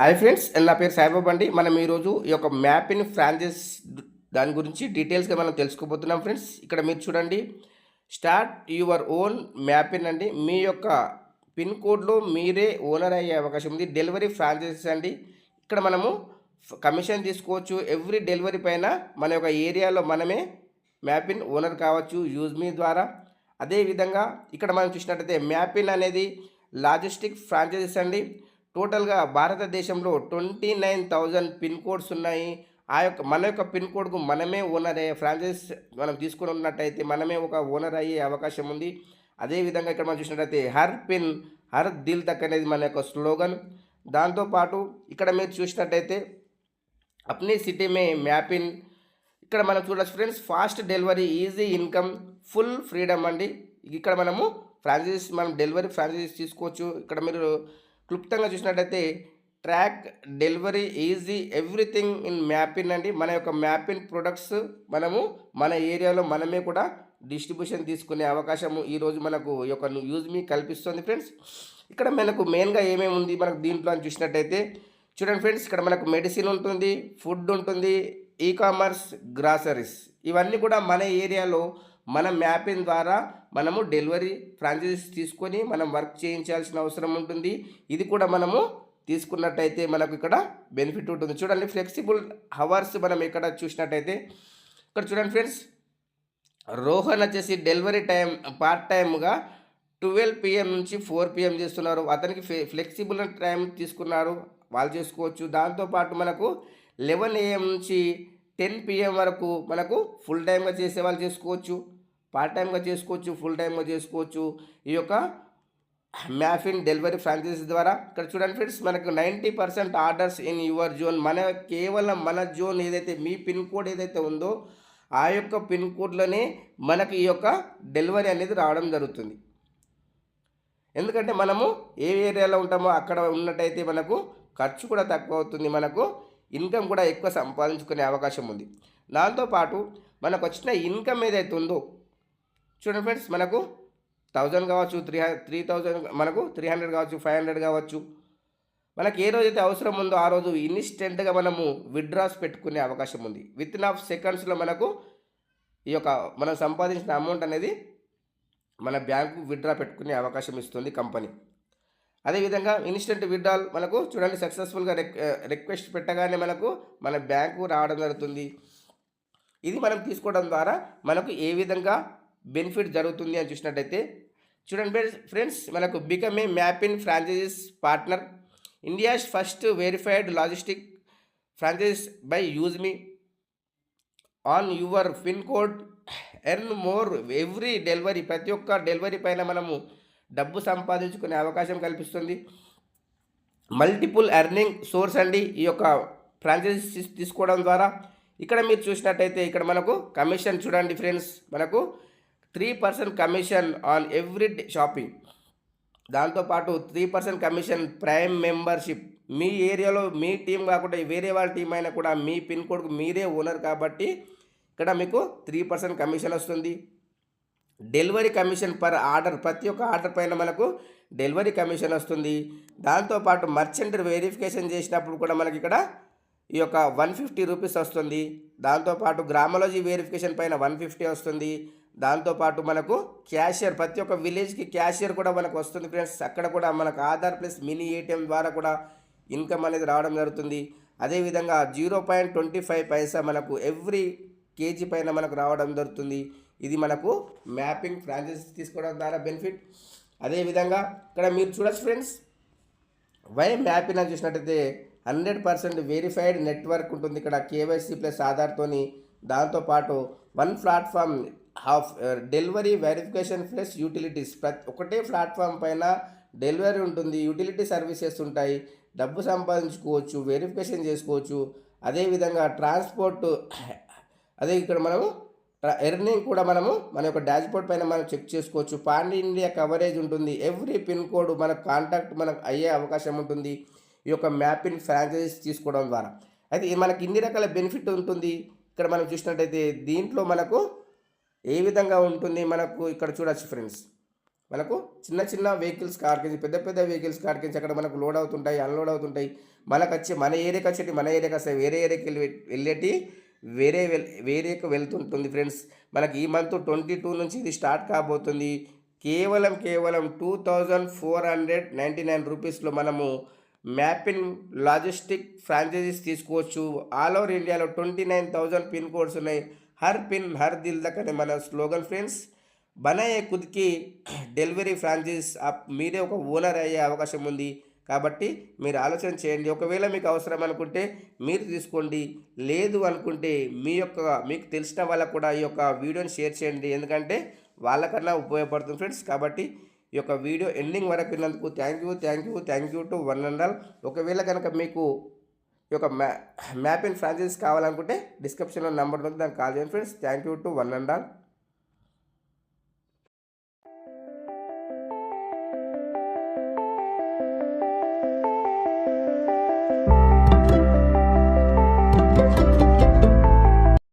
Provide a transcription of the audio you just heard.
Hi friends, నా పేరు సాయిబాబు అండి. మనం ఈరోజు ఈ యొక్క మ్యాప్ ఇన్ ఫ్రాంచైజ్ దాని గురించి డీటెయిల్స్గా మనం తెలుసుకోబోతున్నాం ఫ్రెండ్స్. ఇక్కడ మీరు చూడండి, start your own map in అండి. మీ యొక్క పిన్ కోడ్లో మీరే ఓనర్ అయ్యే అవకాశం ఉంది. డెలివరీ ఫ్రాంచైజెస్ అండి. ఇక్కడ మనము కమిషన్ తీసుకోవచ్చు. ఎవ్రీ డెలివరీ పైన మన యొక్క ఏరియాలో మనమే మ్యాప్ ఇన్ ఓనర్ కావచ్చు యూజ్ మీ ద్వారా. అదేవిధంగా ఇక్కడ మనం చూసినట్టయితే మ్యాప్ ఇన్ అనేది లాజిస్టిక్ ఫ్రాంచైజెస్ అండి. టోటల్గా భారతదేశంలో 29,000 పిన్ కోడ్స్ ఉన్నాయి. మన యొక్క పిన్ కోడ్కు మనమే ఓనర్ అయ్యే ఫ్రాంచైజ్ మనం తీసుకుని ఉన్నట్టయితే మనమే ఒక ఓనర్ అయ్యే అవకాశం ఉంది. అదేవిధంగా ఇక్కడ మనం చూసినట్టయితే హర్ పిన్ హర్ దిల్ తక్ అనేది మన యొక్క స్లోగన్. దాంతోపాటు ఇక్కడ మీరు చూసినట్టయితే అప్నీ సిటీ మే మ్యాప్ ఇన్. ఇక్కడ మనం చూడవచ్చు friends, fast delivery, easy income, full freedom అండి. ఇక్కడ మనము మనం డెలివరీ ఫ్రాంచైజీస్ తీసుకోవచ్చు. ఇక్కడ మీరు క్లుప్తంగా చూసినట్టయితే track, delivery, easy, everything in Mapin అండి. మన యొక్క మ్యాపిన్ ప్రొడక్ట్స్ మనము మన ఏరియాలో మనమే కూడా డిస్ట్రిబ్యూషన్ తీసుకునే అవకాశము ఈరోజు మనకు ఈ యొక్క యూజ్ మీ కల్పిస్తుంది ఫ్రెండ్స్. ఇక్కడ మనకు మెయిన్గా ఏమేమి ఉంది మనకు దీంట్లో అని చూసినట్టయితే చూడండి ఫ్రెండ్స్, ఇక్కడ మనకు మెడిసిన్ ఉంటుంది, ఫుడ్ ఉంటుంది, ఈ కామర్స్, గ్రాసరీస్, ఇవన్నీ కూడా మన ఏరియాలో మన మ్యాపింగ్ ద్వారా మనము డెలివరీ ఫ్రాంచైజీస్ తీసుకొని మనం వర్క్ చేయించాల్సిన అవసరం ఉంటుంది. ఇది కూడా మనము తీసుకున్నట్టయితే మనకు ఇక్కడ బెనిఫిట్ ఉంటుంది. చూడండి, ఫ్లెక్సిబుల్ హవర్స్ మనం ఇక్కడ చూసినట్టయితే ఇక్కడ చూడండి ఫ్రెండ్స్, రోహన్ వచ్చేసి డెలివరీ టైం పార్ట్ టైమ్గా 12 PM నుంచి 4 PM చేస్తున్నారు. అతనికి ఫ్లెక్సిబుల్ టైం తీసుకున్నారు, వాళ్ళు చేసుకోవచ్చు. దాంతోపాటు మనకు 11 AM నుంచి 10 PM వరకు మనకు ఫుల్ టైమ్గా చేసే వాళ్ళు చేసుకోవచ్చు, పార్ట్ టైమ్గా చేసుకోవచ్చు, ఫుల్ టైమ్గా చేసుకోవచ్చు ఈ యొక్క మ్యాఫిన్ డెలివరీ ఫ్రాంచైజీ ద్వారా. ఇక్కడ చూడండి ఫ్రెండ్స్, మనకు 90% ఆర్డర్స్ ఇన్ యువర్ జోన్. కేవలం మన జోన్ ఏదైతే మీ పిన్ కోడ్ ఏదైతే ఉందో ఆ యొక్క పిన్ కోడ్లోనే మనకు ఈ యొక్క డెలివరీ అనేది రావడం జరుగుతుంది. ఎందుకంటే మనము ఏ ఏరియాలో ఉంటామో అక్కడ ఉన్నట్టయితే మనకు ఖర్చు కూడా తక్కువ అవుతుంది, మనకు ఇన్కమ్ కూడా ఎక్కువ సంపాదించుకునే అవకాశం ఉంది. దాంతోపాటు మనకు వచ్చిన ఇన్కమ్ ఏదైతే ఉందో చూడండి ఫ్రెండ్స్, మనకు 1000 కావచ్చు, 3000, మనకు 300 కావచ్చు, 500 కావచ్చు. మనకి ఏ రోజైతే అవసరం ఉందో ఆ రోజు ఇన్స్టెంట్గా మనము విత్డ్రాస్ పెట్టుకునే అవకాశం ఉంది. విత్ ఆఫ్ సెకండ్స్లో మనకు ఈ యొక్క మనం సంపాదించిన అమౌంట్ అనేది మన బ్యాంకు విత్డ్రా పెట్టుకునే అవకాశం ఇస్తుంది కంపెనీ. అదేవిధంగా ఇన్స్టెంట్ విత్డ్రాల్ మనకు చూడండి, సక్సెస్ఫుల్గా రిక్వెస్ట్ పెట్టగానే మనకు మన బ్యాంకు రావడం జరుగుతుంది. ఇది మనం తీసుకోవడం ద్వారా మనకు ఏ విధంగా బెనిఫిట్ జరుగుతుంది అని చూసినట్టయితే చూడండి ఫ్రెండ్స్, మనకు become a Mapin franchisees partner, India's first verified logistic franchise by use me on your pin code, earn more every delivery. ప్రతి ఒక్క డెలివరీ పైన మనము డబ్బు సంపాదించుకునే అవకాశం కల్పిస్తుంది. మల్టిపుల్ ఎర్నింగ్ సోర్స్ అండి ఈ యొక్క ఫ్రాంచైజీస్ తీసుకోవడం ద్వారా. ఇక్కడ మీరు చూసినట్టయితే ఇక్కడ మనకు కమిషన్ చూడండి ఫ్రెండ్స్, మనకు 3% కమిషన్ ఆన్ ఎవ్రీ షాపింగ్. దాంతోపాటు 3% కమిషన్ ప్రైమ్ మెంబర్షిప్. మీ ఏరియాలో మీ టీం కాకుండా వేరే వాళ్ళ టీం అయినా కూడా మీ పిన్ కోడ్కు మీరే ఓనర్ కాబట్టి ఇక్కడ మీకు 3% కమిషన్ వస్తుంది. డెలివరీ కమిషన్ పర్ ఆర్డర్, ప్రతి ఒక్క ఆర్డర్ పైన మనకు డెలివరీ కమిషన్ వస్తుంది. దాంతోపాటు మర్చెంట్ వెరిఫికేషన్ చేసినప్పుడు కూడా మనకి ఇక్కడ ఈ యొక్క 150 రూపీస్ వస్తుంది. దాంతోపాటు గ్రామాలజీ వెరిఫికేషన్ పైన 150 వస్తుంది. దాంతోపాటు మనకు క్యాషియర్, ప్రతి ఒక్క విలేజ్కి క్యాషియర్ కూడా మనకు వస్తుంది ఫ్రెండ్స్. అక్కడ కూడా మనకు ఆధార్ ప్లస్ మినీ ఏటీఎం ద్వారా కూడా ఇన్కమ్ అనేది రావడం జరుగుతుంది. అదేవిధంగా 0.25 పైసా మనకు ఎవ్రీ కేజీ పైన మనకు రావడం జరుగుతుంది. ఇది మనకు మ్యాపింగ్ ఫ్రాంచైజీ తీసుకోవడం ద్వారా బెనిఫిట్. అదేవిధంగా ఇక్కడ మీరు చూడొచ్చు ఫ్రెండ్స్, వై మ్యాపింగ్ అని చూసినట్టయితే 100% వెరిఫైడ్ నెట్వర్క్ ఉంటుంది ఇక్కడ, కేవైసీ ప్లస్ ఆధార్తోని. దాంతోపాటు 1 platform of delivery verification plus utilities. ఒకటే ప్లాట్ఫామ్ పైన డెలివరీ ఉంటుంది, యూటిలిటీ సర్వీసెస్ ఉంటాయి, డబ్బు సంపాదించుకోవచ్చు, వెరిఫికేషన్ చేసుకోవచ్చు. అదేవిధంగా ట్రాన్స్పోర్ట్, అదే ఇక్కడ మనము ఎర్నింగ్ కూడా మనము మన యొక్క డాష్బోర్డ్ పైన మనం చెక్ చేసుకోవచ్చు. పాన్ ఇండియా కవరేజ్ ఉంటుంది, ఎవ్రీ పిన్ కోడ్ మనకు కాంటాక్ట్ మనకు అయ్యే అవకాశం ఉంటుంది ఈ యొక్క మ్యాపిన్ ఫ్రాంచైజీస్ తీసుకోవడం ద్వారా. అయితే మనకి ఇన్ని రకాల బెనిఫిట్ ఉంటుంది. ఇక్కడ మనం చూసినట్టయితే దీంట్లో మనకు ఏ విధంగా ఉంటుంది మనకు ఇక్కడ చూడొచ్చు ఫ్రెండ్స్, మనకు చిన్న చిన్న వెహికల్స్ కాడికించి పెద్ద పెద్ద వెహికల్స్ కాడికించి అక్కడ మనకు లోడ్ అవుతుంటాయి, అన్లోడ్ అవుతుంటాయి. మనకు వచ్చి మన ఏరియాకి వచ్చేటి మన ఏరియాకి వస్తాయి, వేరే ఏరియాకి వెళ్ళేటి వేరేకి వెళ్తుంటుంది ఫ్రెండ్స్. మనకి ఈ మంత్ 22 నుంచి ఇది స్టార్ట్ కాబోతుంది. కేవలం 2499 రూపీస్లో మనము మ్యాపిన్ లాజిస్టిక్ ఫ్రాంచైజీస్ తీసుకోవచ్చు. ఆల్ ఓవర్ ఇండియాలో 29,000 పిన్ కోడ్స్ ఉన్నాయి. హర్ పిన్ హర్ దిల్ దక్ అనే మన స్లోగన్ ఫ్రెండ్స్. బనాయే ఖుద్కి డెలివరీ ఫ్రాంచైజ్ మీరే ఒక ఓనర్ అయ్యే అవకాశం ఉంది. కాబట్టి మీరు ఆలోచన చేయండి. ఒకవేళ మీకు అవసరం అనుకుంటే మీరు తీసుకోండి, లేదు అనుకుంటే మీకు తెలిసిన వాళ్ళకు కూడా ఈ యొక్క వీడియోని షేర్ చేయండి. ఎందుకంటే వాళ్ళకన్నా ఉపయోగపడుతుంది ఫ్రెండ్స్. కాబట్టి ఈ యొక్క వీడియో ఎండింగ్ వరకు విన్నందుకు thank you to one and all. ఒకవేళ కనుక మీకు ఈ యొక్క మ్యాపిన్ ఫ్రాంచైజ్ కావాలనుకుంటే డిస్క్రిప్షన్లో నెంబర్ ఉంది, దానికి కాల్ చేయండి friends. Thank you to one and all.